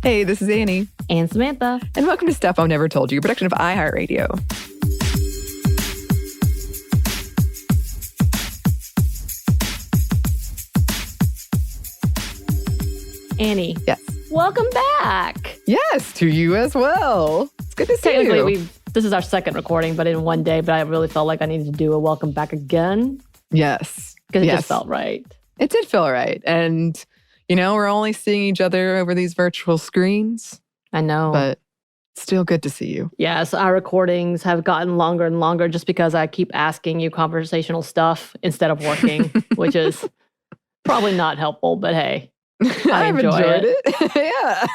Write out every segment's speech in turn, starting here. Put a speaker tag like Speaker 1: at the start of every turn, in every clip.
Speaker 1: Hey, this is Anney.
Speaker 2: And Samantha.
Speaker 1: And welcome to Stuff I've Never Told You, a production of iHeartRadio.
Speaker 2: Anney.
Speaker 1: Yes.
Speaker 2: Welcome back.
Speaker 1: Yes, to you as well. It's good to see you.
Speaker 2: Technically, this is our second recording, but in one day. But I really felt like I needed to do a welcome back again.
Speaker 1: Yes.
Speaker 2: Because it just felt right.
Speaker 1: It did feel right. And, you know, we're only seeing each other over these virtual screens.
Speaker 2: I know.
Speaker 1: But still good to see you.
Speaker 2: Yes, our recordings have gotten longer and longer just because I keep asking you conversational stuff instead of working, which is probably not helpful, but hey.
Speaker 1: I've enjoyed it. Yeah.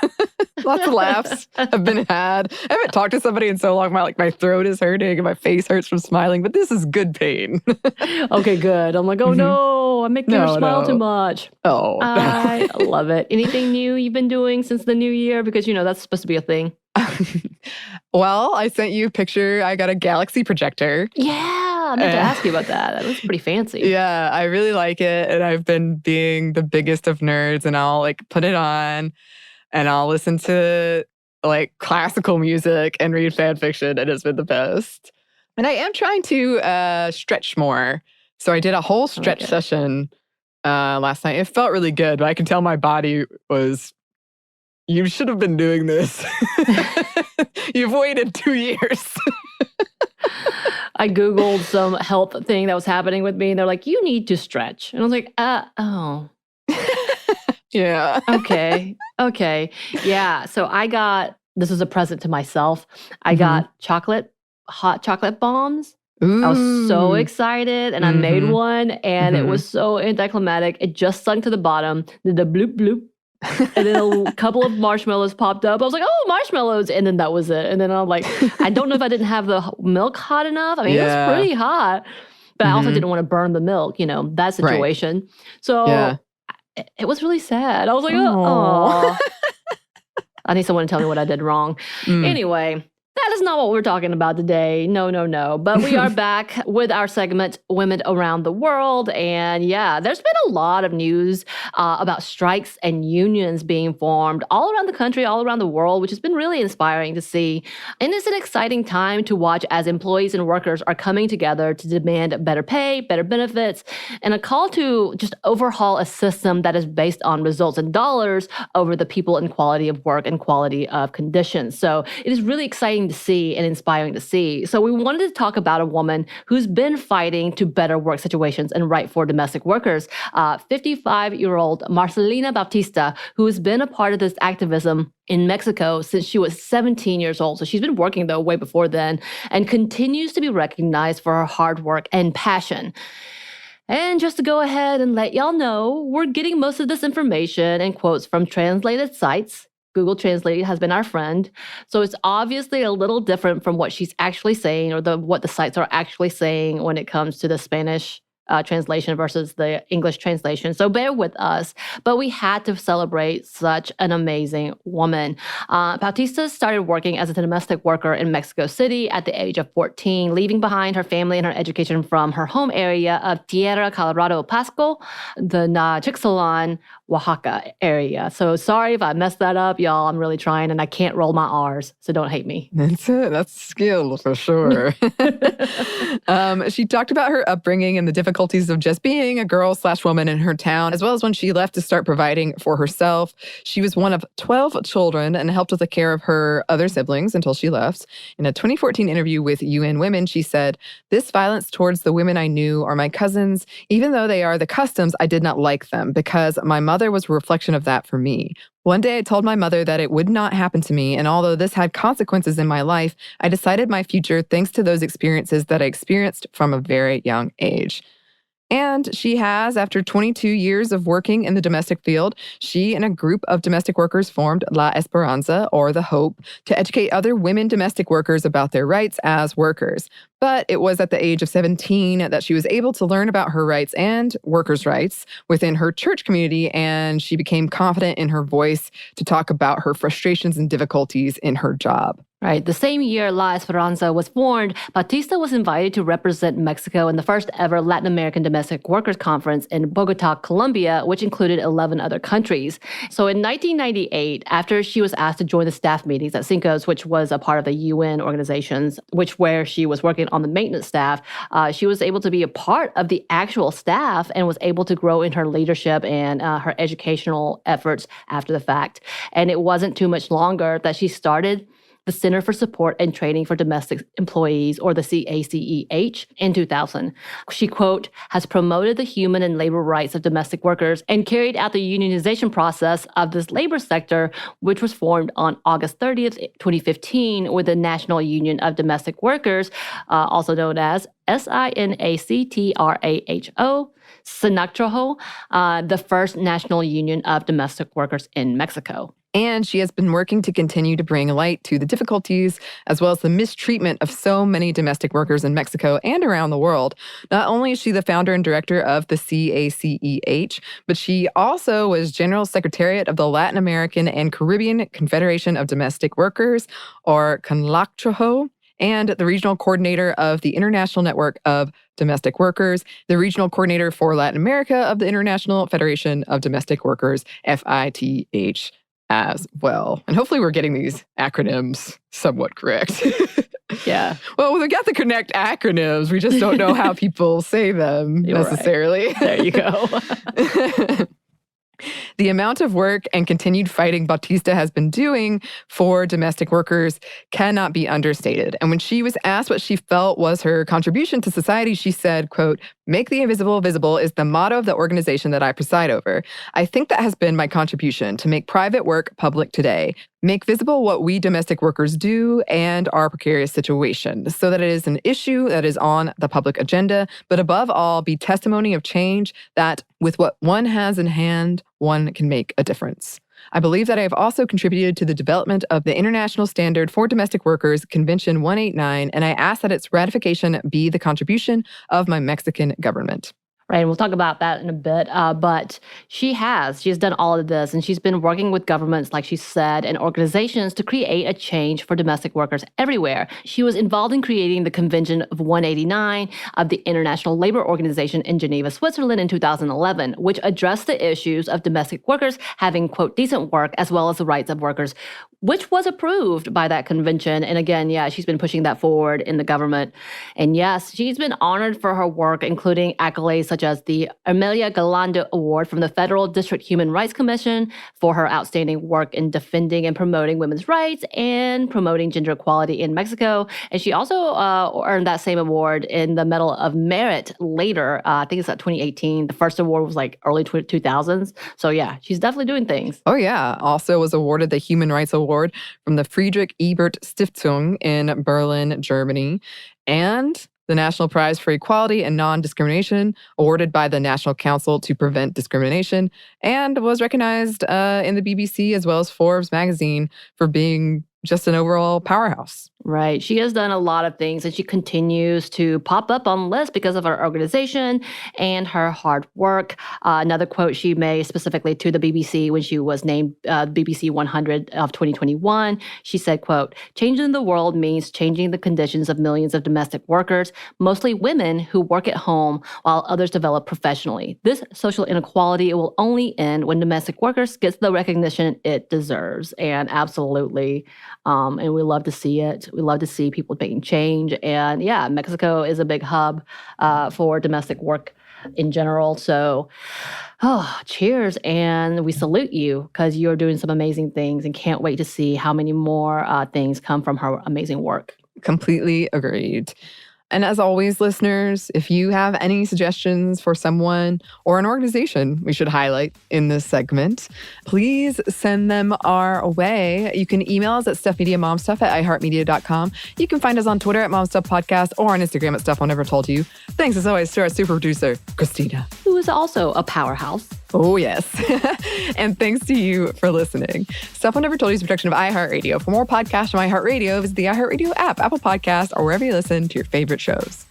Speaker 1: Lots of laughs have been had. I haven't talked to somebody in so long. My throat is hurting and my face hurts from smiling, but this is good pain.
Speaker 2: Okay, good. I'm like, oh no, I'm making her smile too much.
Speaker 1: Oh.
Speaker 2: I love it. Anything new you've been doing since the new year? Because, you know, that's supposed to be a thing.
Speaker 1: Well, I sent you a picture. I got a Galaxy projector.
Speaker 2: Yeah, I meant to ask you about that. That was pretty fancy.
Speaker 1: Yeah, I really like it. And I've been being the biggest of nerds, and I'll put it on and I'll listen to classical music and read fan fiction. It has been the best. And I am trying to stretch more. So I did a whole stretch session last night. It felt really good, but I can tell my body was, you should have been doing this. You've waited 2 years.
Speaker 2: I Googled some health thing that was happening with me, and they're like, you need to stretch. And I was like, oh.
Speaker 1: Yeah.
Speaker 2: Okay. Yeah. So this was a present to myself. I got hot chocolate bombs.
Speaker 1: Ooh.
Speaker 2: I was so excited, and I made one, and it was so anticlimactic. It just sunk to the bottom, did a bloop bloop. And then a couple of marshmallows popped up. I was like, oh, marshmallows. And then that was it. And then I'm like, I don't know if I didn't have the milk hot enough. I mean, it was pretty hot. But I also didn't want to burn the milk, that situation. Right. So it was really sad. I was like, oh. I need someone to tell me what I did wrong. Anyway, that is not what we're talking about today. No. But we are back with our segment, Women Around the World. And yeah, there's been a lot of news about strikes and unions being formed all around the country, all around the world, which has been really inspiring to see. And it's an exciting time to watch as employees and workers are coming together to demand better pay, better benefits, and a call to just overhaul a system that is based on results and dollars over the people and quality of work and quality of conditions. So it is really exciting to see and inspiring to see. So we wanted to talk about a woman who's been fighting to better work situations and right for domestic workers. 55-year-old Marcelina Bautista, who has been a part of this activism in Mexico since she was 17 years old. So she's been working, though, way before then, and continues to be recognized for her hard work and passion. And just to go ahead and let y'all know, we're getting most of this information and quotes from translated sites. Google Translate has been our friend. So it's obviously a little different from what she's actually saying or what the sites are actually saying when it comes to the Spanish translation versus the English translation. So bear with us. But we had to celebrate such an amazing woman. Bautista started working as a domestic worker in Mexico City at the age of 14, leaving behind her family and her education from her home area of Tierra Colorado Pasco, the Chixalan, Oaxaca area. So sorry if I messed that up, y'all. I'm really trying, and I can't roll my R's, so don't hate me.
Speaker 1: That's it. That's skill for sure. She talked about her upbringing and the difficulties of just being a girl/woman in her town, as well as when she left to start providing for herself. She was one of 12 children and helped with the care of her other siblings until she left. In a 2014 interview with UN Women, she said, "This violence towards the women I knew are my cousins. Even though they are the customs, I did not like them because my mother was a reflection of that for me. One day I told my mother that it would not happen to me, and although this had consequences in my life, I decided my future thanks to those experiences that I experienced from a very young age." And she has, after 22 years of working in the domestic field, she and a group of domestic workers formed La Esperanza, or The Hope, to educate other women domestic workers about their rights as workers. But it was at the age of 17 that she was able to learn about her rights and workers' rights within her church community, and she became confident in her voice to talk about her frustrations and difficulties in her job.
Speaker 2: Right. The same year La Esperanza was formed, Bautista was invited to represent Mexico in the first ever Latin American Domestic Workers Conference in Bogota, Colombia, which included 11 other countries. So in 1998, after she was asked to join the staff meetings at Cinco's, which was a part of the UN organizations, where she was working on the maintenance staff, she was able to be a part of the actual staff and was able to grow in her leadership and her educational efforts after the fact. And it wasn't too much longer that she started the Center for Support and Training for Domestic Employees, or the CACEH, in 2000. She, quote, has promoted the human and labor rights of domestic workers and carried out the unionization process of this labor sector, which was formed on August 30th, 2015, with the National Union of Domestic Workers, also known as SINACTRAHO, SINACTRAHO, the first national union of domestic workers in Mexico.
Speaker 1: And she has been working to continue to bring light to the difficulties as well as the mistreatment of so many domestic workers in Mexico and around the world. Not only is she the founder and director of the CACEH, but she also was General Secretariat of the Latin American and Caribbean Confederation of Domestic Workers, or CONLACTRAHO, and the regional coordinator of the International Network of Domestic Workers, the regional coordinator for Latin America of the International Federation of Domestic Workers, FITH. As well. And hopefully we're getting these acronyms somewhat correct.
Speaker 2: Yeah.
Speaker 1: Well, we got the correct acronyms. We just don't know how people say them necessarily.
Speaker 2: Right. There you go.
Speaker 1: The amount of work and continued fighting Bautista has been doing for domestic workers cannot be understated. And when she was asked what she felt was her contribution to society, she said, quote, "Make the invisible visible is the motto of the organization that I preside over. I think that has been my contribution to make private work public today. Make visible what we domestic workers do and our precarious situation so that it is an issue that is on the public agenda, but above all, be testimony of change that with what one has in hand, one can make a difference. I believe that I have also contributed to the development of the International Standard for Domestic Workers, Convention 189, and I ask that its ratification be the contribution of my Mexican government."
Speaker 2: Right, and we'll talk about that in a bit. But she has done all of this, and she's been working with governments, like she said, and organizations to create a change for domestic workers everywhere. She was involved in creating the Convention of 189 of the International Labor Organization in Geneva, Switzerland in 2011, which addressed the issues of domestic workers having, quote, decent work, as well as the rights of workers, which was approved by that convention. And again, she's been pushing that forward in the government. And yes, she's been honored for her work, including accolades such as the Amelia Galando Award from the Federal District Human Rights Commission for her outstanding work in defending and promoting women's rights and promoting gender equality in Mexico. And she also earned that same award in the Medal of Merit later. I think it's at 2018. The first award was like early 2000s. So she's definitely doing things.
Speaker 1: Oh yeah. Also was awarded the Human Rights Award from the Friedrich Ebert Stiftung in Berlin, Germany, and the National Prize for Equality and Non-Discrimination, awarded by the National Council to Prevent Discrimination, and was recognized in the BBC as well as Forbes magazine for being just an overall powerhouse.
Speaker 2: Right. She has done a lot of things, and she continues to pop up on lists because of her organization and her hard work. Another quote she made specifically to the BBC when she was named BBC 100 of 2021, she said, quote, "Changing the world means changing the conditions of millions of domestic workers, mostly women who work at home while others develop professionally. This social inequality will only end when domestic workers get the recognition it deserves." And absolutely. And we love to see it. We love to see people making change. And Mexico is a big hub for domestic work in general. So, cheers. And we salute you because you're doing some amazing things and can't wait to see how many more things come from her amazing work.
Speaker 1: Completely agreed. And as always, listeners, if you have any suggestions for someone or an organization we should highlight in this segment, please send them our way. You can email us at stuffmediamomstuff@iheartmedia.com. You can find us on Twitter at momstuffpodcast or on Instagram at Stuff I'll Never Told You. Thanks as always to our super producer, Christina,
Speaker 2: who is also a powerhouse.
Speaker 1: Oh, yes. And thanks to you for listening. Stuff I Never Told You is a production of iHeartRadio. For more podcasts from iHeartRadio, visit the iHeartRadio app, Apple Podcasts, or wherever you listen to your favorite shows.